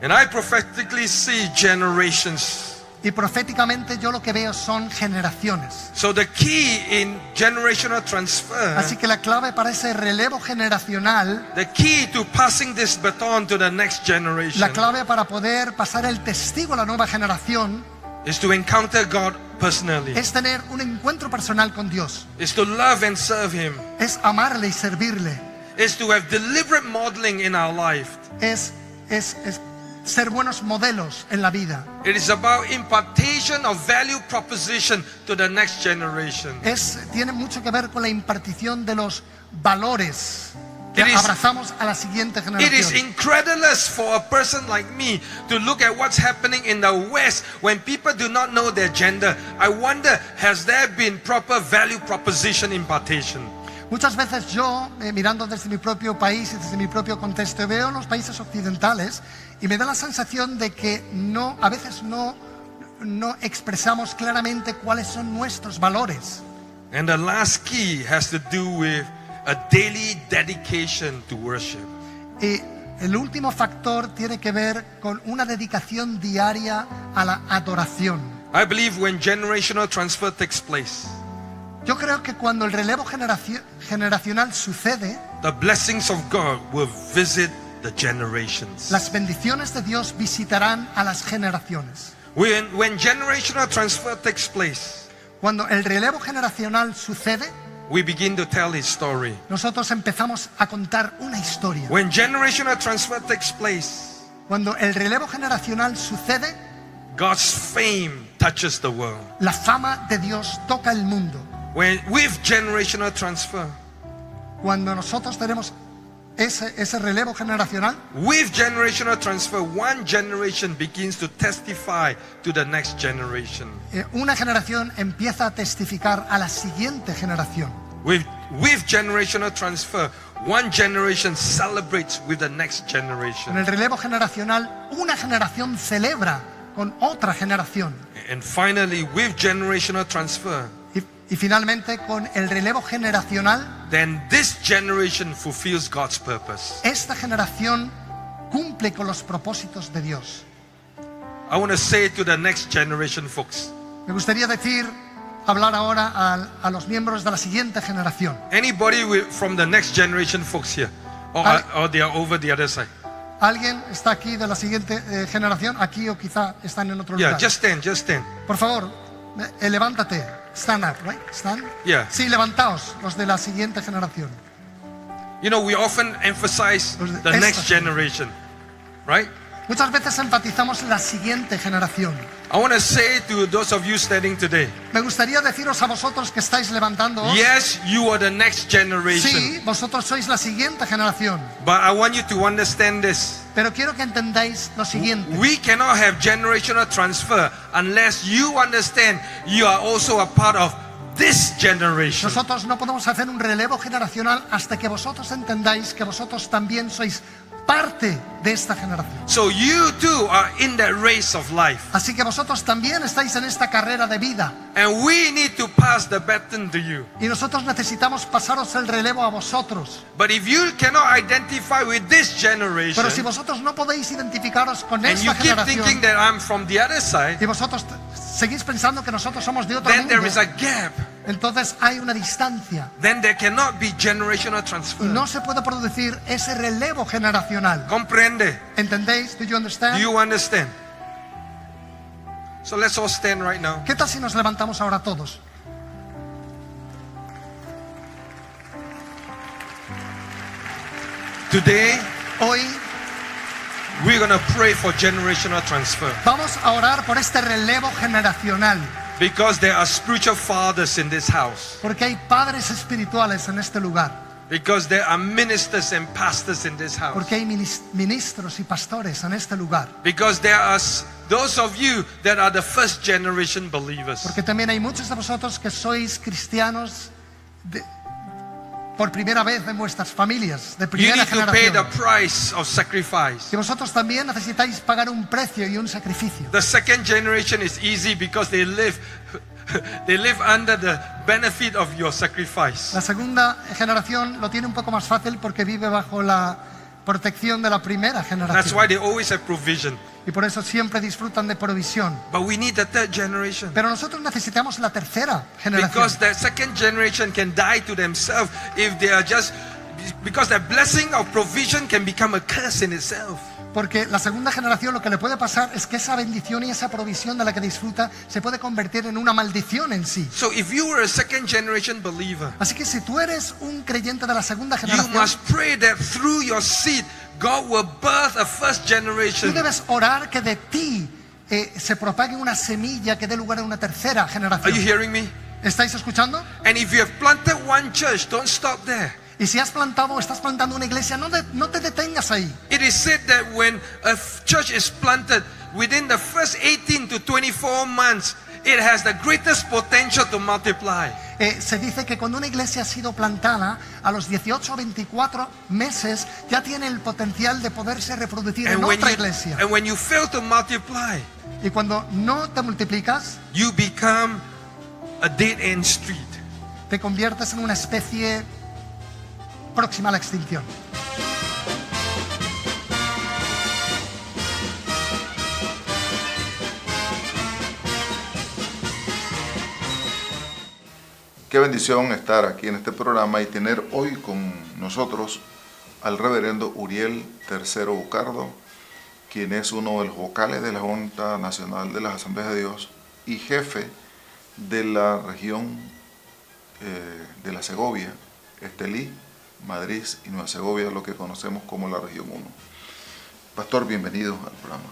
And I prophetically see generations.
Y proféticamente yo lo que veo son generaciones.
So the key in generational transfer,
Así que la clave para ese relevo generacional,
the key to passing this baton to the next generation,
la clave para poder pasar el testigo a la nueva generación
is to encounter God personally,
es tener un encuentro personal con Dios,
is to love and serve Him,
es amarle y servirle,
is to have deliberate modeling in our life.
es ser buenos modelos en la vida.
It is about impartation of value proposition to the next generation.
Tiene mucho que ver con la impartición de los valores que
It is-
abrazamos a la siguiente
It is
generación.
incredulous for a person like me to look at what's happening in the West when people do not know their gender. I wonder, has there been proper value proposition impartation?
Muchas veces yo, mirando desde mi propio país y desde mi propio contexto, veo los países occidentales y me da la sensación de que a veces no expresamos claramente cuáles son nuestros valores.
And the last key has to do with a daily dedication to worship.
Y el último factor tiene que ver con una dedicación diaria a la adoración.
I believe when generational transfer takes place,
Yo creo que cuando el relevo generacional sucede,
the blessings of God will visit the generations.
las bendiciones de Dios visitarán a las generaciones.
When generational transfer takes place,
Cuando el relevo generacional sucede,
we begin to tell His story.
nosotros empezamos a contar una historia.
When generational transfer takes place,
Cuando el relevo generacional sucede,
God's fame touches the world.
la fama de Dios toca el mundo.
With generational transfer,
Cuando nosotros tenemos ese relevo generacional,
with generational transfer, one generation begins to testify to the next generation.
una generación empieza a testificar a la siguiente generación.
With generational transfer, one generation celebrates with the next
En
generation.
el relevo generacional, una generación celebra con otra generación.
And finally, with generational transfer,
Y finalmente, con el relevo generacional,
then this generation fulfills God's purpose.
esta generación cumple con los propósitos de Dios.
I want to say to the next generation folks,
Me gustaría hablar ahora a los miembros de la siguiente generación.
anybody from the next generation folks here, or they are over the other side.
¿Alguien está aquí de la siguiente generación? Aquí o quizá están en otro
Yeah,
lugar.
just stand.
Por favor, levántate. Stand up, right? Stand.
Yeah.
Sí, levantaos, los de la siguiente generación.
You know, we often emphasize the next generation, right?
Muchas veces enfatizamos la siguiente generación.
I want to say to those of you standing today,
Me gustaría deciros a vosotros que estáis levantándoos,
yes, you are the next generation.
sí, vosotros sois la siguiente generación.
But I want you to understand this.
Pero quiero que entendáis lo siguiente.
We cannot have generational transfer unless you understand you are also a part of this generation.
Nosotros no podemos hacer un relevo generacional hasta que vosotros entendáis que vosotros también sois parte de esta generación.
So you too are in that race of life.
Así que vosotros también estáis en esta carrera de vida.
And we need to pass the baton to you.
Y nosotros necesitamos pasaros el relevo a vosotros.
But if you cannot identify with this generation,
Pero si vosotros no podéis identificaros con
and you
esta
keep thinking
generación
that I'm from the other side,
y vosotros seguís pensando que nosotros somos de otro
then there
mundo,
is a gap.
entonces hay una distancia
Then there cannot be generational
y
transfer.
no se puede producir ese relevo generacional.
Comprende?
¿Entendéis? Do you
Do
understand?
you understand? So let's all stand right now.
¿Qué tal si nos levantamos ahora todos?
Today,
Hoy
we're going to pray for generational transfer
vamos a orar por este relevo generacional,
because there are spiritual fathers in this house,
porque hay padres espirituales en este lugar,
because there are ministers and pastors in this house,
porque hay ministros y pastores en este lugar,
because there are those of you that are the first generation believers.
porque también hay muchos de vosotros que sois cristianos por primera vez en vuestras familias, de
You
primera
need to pay the
generación.
price of sacrifice.
Y vosotros también necesitáis pagar un precio y un sacrificio.
The second generation is easy because they live under the benefit of your sacrifice.
La segunda generación lo tiene un poco más fácil porque vive bajo la protección de la primera
That's
generación.
why they always have provision.
Y por eso siempre disfrutan de provisión.
But we need the third generation.
Pero nosotros necesitamos la tercera generación.
Because the second generation can die to themselves if they are just, because the blessing of provision can become a curse in itself.
Porque la segunda generación lo que le puede pasar es que esa bendición y esa provisión de la que disfruta se puede convertir en una maldición en sí.
So if you were a second generation believer,
Así que si tú eres un creyente de la segunda
you
generación,
must pray that through your seed, God will birth a first
tú
generation.
debes orar que de ti se propague una semilla que dé lugar a una tercera
Are you
generación.
hearing me?
¿Estáis escuchando?
And if you have planted one church, don't stop there.
Y si has plantado o estás plantando una iglesia, no te detengas ahí.
It is said that when a church is planted, within the first 18 to 24 months, it has the greatest potential to multiply.
Se dice que cuando una iglesia ha sido plantada, a los 18 o 24 meses ya tiene el potencial de poderse reproducir en otra iglesia.
and when you fail to multiply,
Y cuando no te multiplicas,
you become a dead end street.
te conviertes en una especie próxima a la extinción.
Qué bendición estar aquí en este programa y tener hoy con nosotros al reverendo Uriel III Bucardo, quien es uno de los vocales de la Junta Nacional de las Asambleas de Dios y jefe de la región de la Segovia, Estelí, Madrid y Nueva Segovia, lo que conocemos como la región 1. Pastor, bienvenido al programa.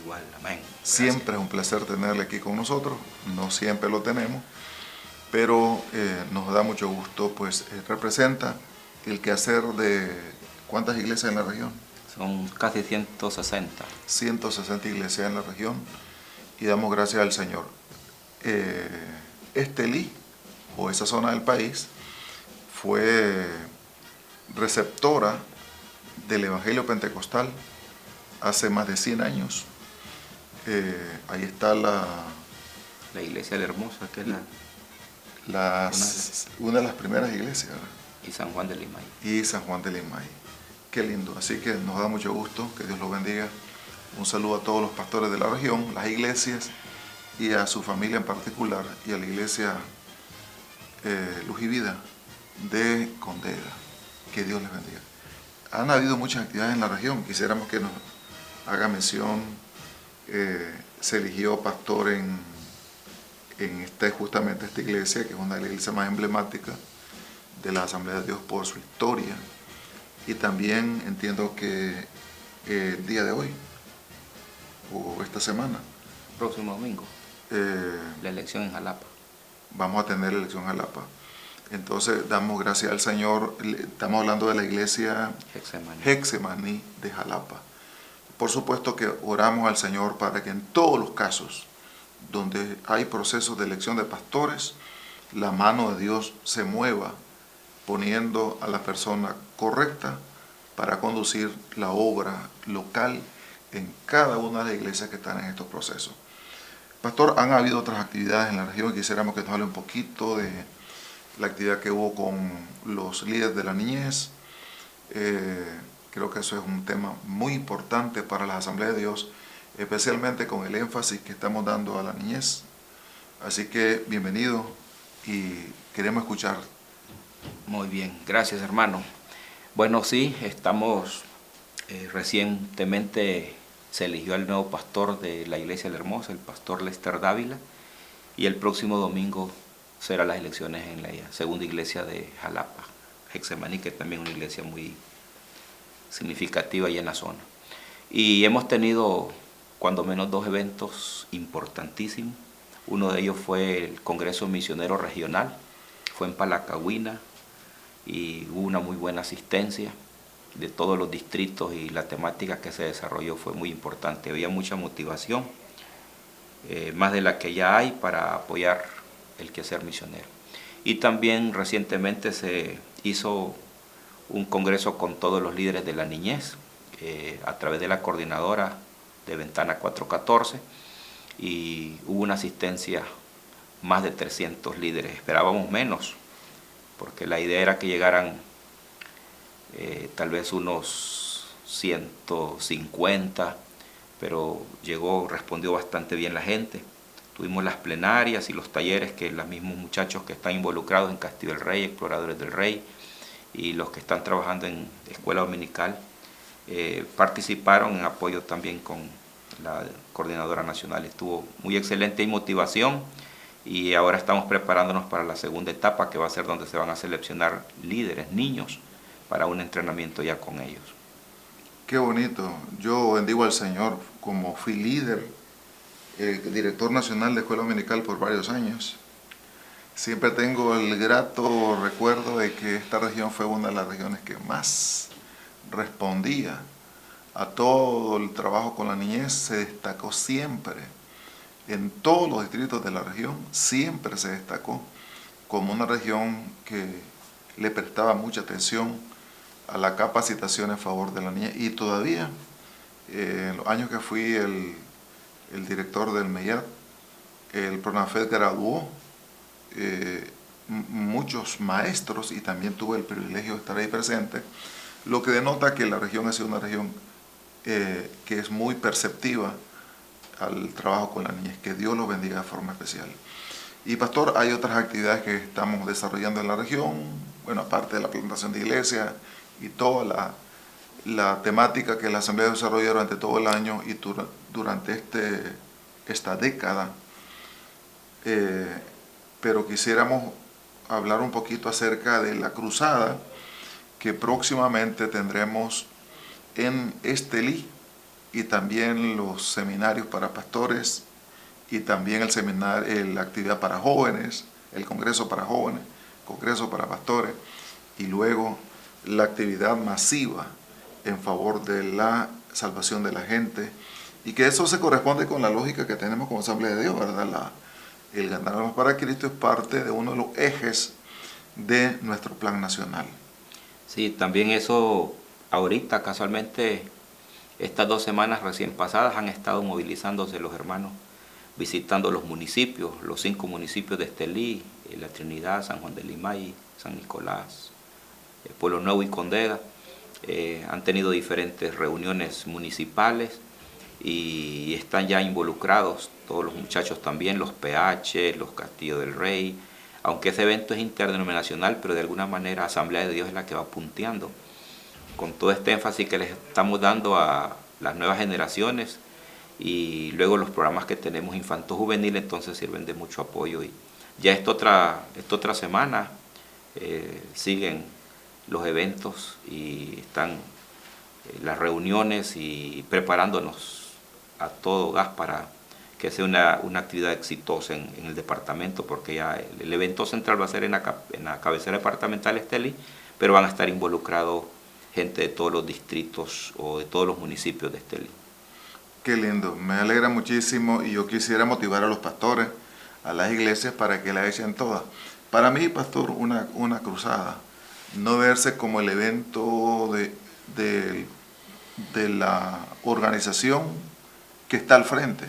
Igual, amén. Gracias.
Siempre es un placer tenerle aquí con nosotros, no siempre lo tenemos, pero nos da mucho gusto, pues representa el quehacer de ¿cuántas iglesias en la región?
Son casi 160.
160 iglesias en la región y damos gracias al Señor. Estelí, o esa zona del país, fue receptora del Evangelio Pentecostal hace más de 100 años. Ahí está
La iglesia de la Hermosa, que es
una de las primeras iglesias, ¿verdad?
y San Juan de Limay.
Y San Juan de Limay. Qué lindo. Así que nos da mucho gusto, que Dios los bendiga. Un saludo a todos los pastores de la región, las iglesias y a su familia en particular y a la iglesia Luz y Vida de Condega. Que Dios les bendiga. Han habido muchas actividades en la región. Quisiéramos que nos haga mención. Se eligió pastor en justamente esta iglesia, que es una de las iglesias más emblemáticas de la Asamblea de Dios por su historia. Y también entiendo que el día de hoy o esta semana.
Próximo domingo, la elección en Jalapa.
Vamos a tener elección en Jalapa. Entonces damos gracias al Señor. Estamos hablando de la iglesia Hexemaní de Jalapa. Por supuesto que oramos al Señor para que en todos los casos donde hay procesos de elección de pastores, la mano de Dios se mueva poniendo a la persona correcta para conducir la obra local en cada una de las iglesias que están en estos procesos. Pastor, han habido otras actividades en la región y quisiéramos que nos hable un poquito de la actividad que hubo con los líderes de la niñez. Creo que eso es un tema muy importante para las asambleas de Dios, especialmente con el énfasis que estamos dando a la niñez. Así que bienvenido y queremos escuchar.
Muy bien, gracias hermano. Bueno, sí, estamos recientemente se eligió al nuevo pastor de la Iglesia La Hermosa, el pastor Lester Dávila, y el próximo domingo serán las elecciones en la segunda iglesia de Jalapa, Hexemaní, que también es una iglesia muy significativa allá en la zona. Y hemos tenido cuando menos 2 eventos importantísimos. Uno de ellos fue el Congreso Misionero Regional, fue en Palacagüina y hubo una muy buena asistencia de todos los distritos y la temática que se desarrolló fue muy importante. Había mucha motivación, más de la que ya hay para apoyar el quehacer misionero. Y también recientemente se hizo un congreso con todos los líderes de la niñez a través de la coordinadora de Ventana 414 y hubo una asistencia más de 300 líderes. Esperábamos menos porque la idea era que llegaran tal vez unos 150, pero respondió bastante bien la gente. Tuvimos las plenarias y los talleres que los mismos muchachos que están involucrados en Castillo del Rey, Exploradores del Rey, y los que están trabajando en escuela dominical, participaron en apoyo también con la coordinadora nacional. Estuvo muy excelente y motivación, y ahora estamos preparándonos para la segunda etapa, que va a ser donde se van a seleccionar líderes, niños, para un entrenamiento ya con ellos.
Qué bonito. Yo bendigo al Señor, como fui líder, director nacional de escuela dominical por varios años. Siempre tengo el grato recuerdo de que esta región fue una de las regiones que más respondía a todo el trabajo con la niñez. Se destacó siempre, en todos los distritos de la región, siempre se destacó como una región que le prestaba mucha atención a la capacitación en favor de la niñez. Y todavía, en los años que fui el director del MEIAT, el PRONAFED graduó muchos maestros y también tuve el privilegio de estar ahí presente, lo que denota que la región ha sido una región que es muy perceptiva al trabajo con la niñez. Que Dios los bendiga de forma especial. Y pastor, hay otras actividades que estamos desarrollando en la región, bueno, aparte de la plantación de iglesia y toda la temática que la Asamblea desarrolla durante todo el año y durante esta década. Pero quisiéramos hablar un poquito acerca de la cruzada que próximamente tendremos en Estelí, y también los seminarios para pastores, y también la actividad para jóvenes, el congreso para jóvenes, congreso para pastores, y luego la actividad masiva en favor de la salvación de la gente, y que eso se corresponde con la lógica que tenemos como Asamblea de Dios, ¿verdad? El ganar almas para Cristo es parte de uno de los ejes de nuestro plan nacional.
Sí, también eso ahorita, casualmente, estas 2 semanas recién pasadas han estado movilizándose los hermanos, visitando los municipios, los 5 municipios de Estelí, La Trinidad, San Juan del Limay, San Nicolás, Pueblo Nuevo y Condega. Han tenido diferentes reuniones municipales y están ya involucrados todos los muchachos también, los PH, los Castillo del Rey, aunque ese evento es interdenominacional, pero de alguna manera Asamblea de Dios es la que va punteando con todo este énfasis que les estamos dando a las nuevas generaciones, y luego los programas que tenemos infanto-juvenil entonces sirven de mucho apoyo. Y ya esta otra semana siguen los eventos y están las reuniones y preparándonos a todo gas para que sea una actividad exitosa en el departamento, porque ya el evento central va a ser en la cabecera departamental Estelí, pero van a estar involucrados gente de todos los distritos o de todos los municipios de Estelí.
Qué lindo, me alegra muchísimo y yo quisiera motivar a los pastores, a las iglesias para que la echen todas. Para mí, pastor, una cruzada, no verse como el evento de la organización que está al frente,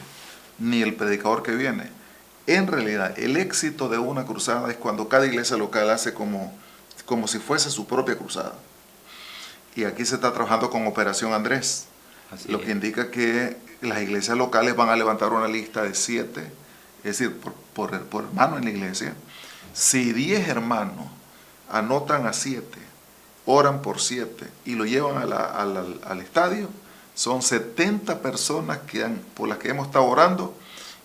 ni el predicador que viene. En realidad, el éxito de una cruzada es cuando cada iglesia local hace como si fuese su propia cruzada. Y aquí se está trabajando con Operación Andrés, lo que indica que las iglesias locales van a levantar una lista de 7, es decir, por hermano en la iglesia. Si 10 hermanos anotan a 7, oran por 7 y lo llevan al estadio, son 70 personas por las que hemos estado orando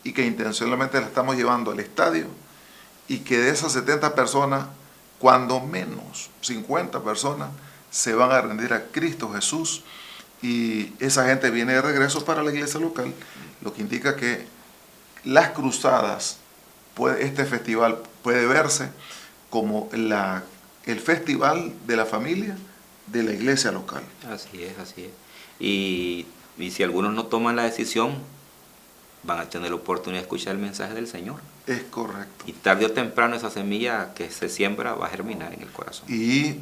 y que intencionalmente las estamos llevando al estadio, y que de esas 70 personas, cuando menos 50 personas se van a rendir a Cristo Jesús, y esa gente viene de regreso para la iglesia local, lo que indica que las cruzadas, este festival puede verse como el festival de la familia de la iglesia local.
Así es, así es. Y si algunos no toman la decisión, van a tener la oportunidad de escuchar el mensaje del Señor.
Es correcto.
Y tarde o temprano esa semilla que se siembra va a germinar en el corazón.
Y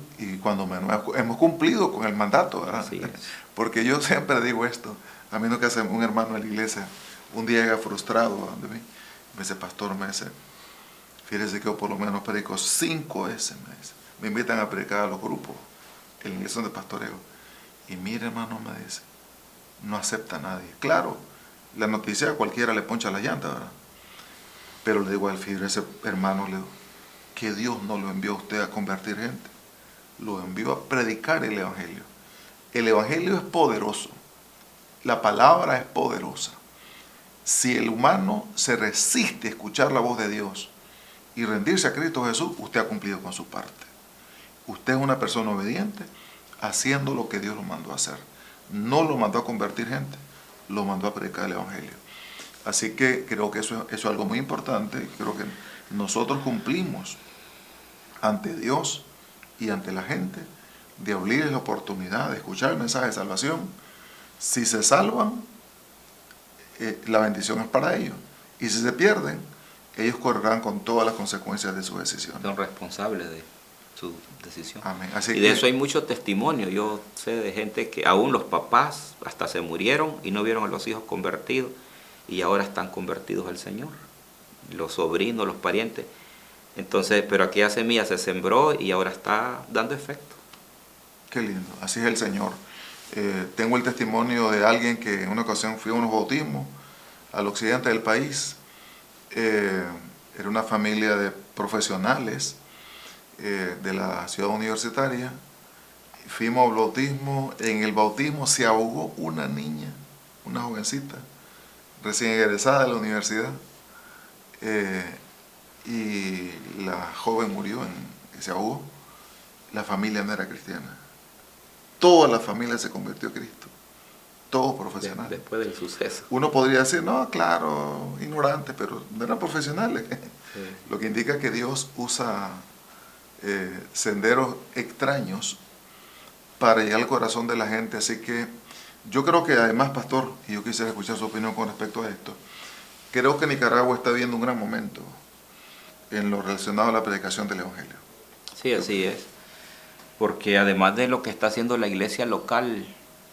cuando menos hemos cumplido con el mandato, ¿verdad?
Así es.
Porque yo siempre digo esto, a mí nunca hace un hermano de la iglesia, un día llega frustrado donde mí, me dice, pastor, fíjese que yo por lo menos predico 5 veces, me invitan a predicar a los grupos, en la iglesia donde pastoreo, y mire, hermano, me dice, no acepta a nadie. Claro, la noticia a cualquiera le poncha la llanta, ¿verdad? Pero le digo al fiel, ese hermano, le digo, que Dios no lo envió a usted a convertir gente, lo envió a predicar el evangelio. El evangelio es poderoso, la palabra es poderosa. Si el humano se resiste a escuchar la voz de Dios y rendirse a Cristo Jesús, usted ha cumplido con su parte. Usted es una persona obediente, haciendo lo que Dios lo mandó a hacer. No lo mandó a convertir gente, lo mandó a predicar el evangelio. Así que creo que eso es algo muy importante. Creo que nosotros cumplimos ante Dios y ante la gente de abrirles la oportunidad de escuchar el mensaje de salvación. Si se salvan, la bendición es para ellos. Y si se pierden, ellos correrán con todas las consecuencias de su decisión.
Son responsables de su decisión.
Amén. Así
y de eso hay mucho testimonio. Yo sé de gente que aún los papás hasta se murieron y no vieron a los hijos convertidos y ahora están convertidos al Señor. Los sobrinos, los parientes. Entonces, pero aquella semilla se sembró y ahora está dando efecto.
Qué lindo. Así es el Señor. Tengo el testimonio de alguien que en una ocasión fui a unos bautismos al occidente del país. Era una familia de profesionales de la ciudad universitaria. Fuimos al bautismo. En el bautismo se ahogó una niña, una jovencita, recién egresada de la universidad. Y la joven murió, se ahogó. La familia no era cristiana. Toda la familia se convirtió a Cristo. Todos profesionales.
Después del suceso.
Uno podría decir, no, claro, ignorante, pero no eran profesionales.
Sí.
Lo que indica que Dios usa senderos extraños para llegar al corazón de la gente. Así que yo creo que además, pastor, y yo quisiera escuchar su opinión con respecto a esto, creo que Nicaragua está viviendo un gran momento en lo relacionado a la predicación del Evangelio.
Sí, así es. Porque además de lo que está haciendo la iglesia local,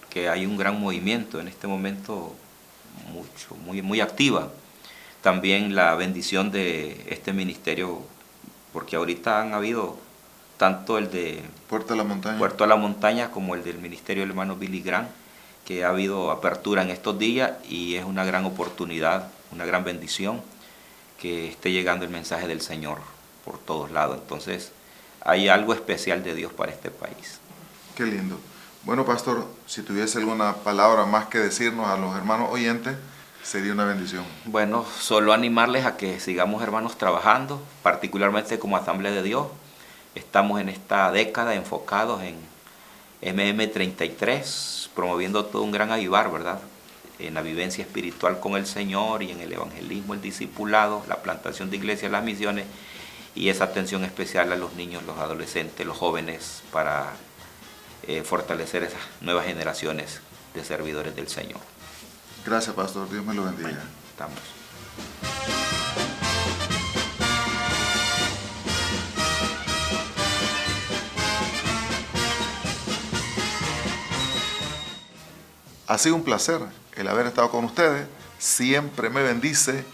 que hay un gran movimiento en este momento, muy activa, también la bendición de este ministerio, porque ahorita han habido tanto el de
Puerto a
la Montaña como el del ministerio del hermano Billy Graham, que ha habido apertura en estos días y es una gran oportunidad, una gran bendición que esté llegando el mensaje del Señor por todos lados. Entonces, hay algo especial de Dios para este país.
Qué lindo. Bueno, pastor, si tuviese alguna palabra más que decirnos a los hermanos oyentes, sería una bendición.
Bueno, solo animarles a que sigamos, hermanos, trabajando, particularmente como Asamblea de Dios. Estamos en esta década enfocados en MM33 promoviendo todo un gran avivar, ¿verdad? En la vivencia espiritual con el Señor y en el evangelismo, el discipulado, la plantación de iglesias, las misiones y esa atención especial a los niños, los adolescentes, los jóvenes para fortalecer esas nuevas generaciones de servidores del Señor.
Gracias, pastor. Dios me lo bendiga.
Bueno, estamos.
Ha sido un placer el haber estado con ustedes. Siempre me bendice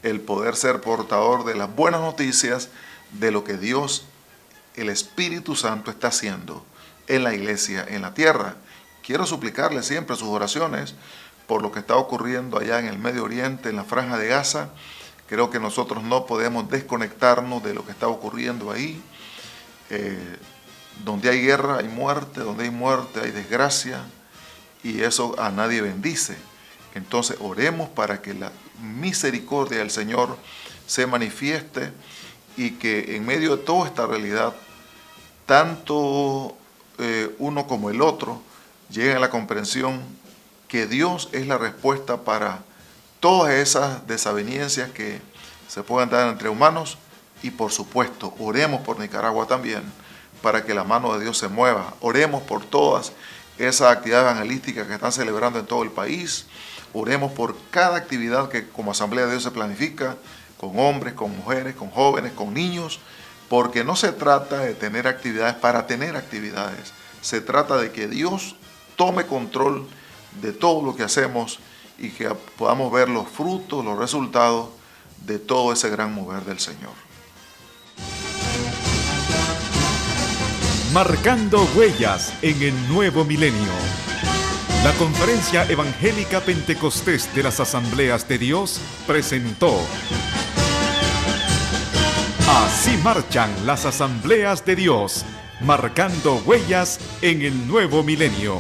el poder ser portador de las buenas noticias de lo que Dios, el Espíritu Santo, está haciendo en la iglesia, en la tierra. Quiero suplicarle siempre sus oraciones por lo que está ocurriendo allá en el Medio Oriente, en la Franja de Gaza. Creo que nosotros no podemos desconectarnos de lo que está ocurriendo ahí. Donde hay guerra hay muerte, donde hay muerte hay desgracia, y eso a nadie bendice. Entonces oremos para que la misericordia del Señor se manifieste y que en medio de toda esta realidad, tanto uno como el otro lleguen a la comprensión que Dios es la respuesta para todas esas desavenencias que se puedan dar entre humanos. Y por supuesto, oremos por Nicaragua también, para que la mano de Dios se mueva. Oremos por todas esas actividades evangelísticas que están celebrando en todo el país. Oremos por cada actividad que como Asamblea de Dios se planifica, con hombres, con mujeres, con jóvenes, con niños, porque no se trata de tener actividades para tener actividades. Se trata de que Dios tome control de todo lo que hacemos y que podamos ver los frutos, los resultados de todo ese gran mover del Señor.
Marcando huellas en el nuevo milenio. La Conferencia Evangélica Pentecostés de las Asambleas de Dios presentó Así marchan las Asambleas de Dios, marcando huellas en el nuevo milenio.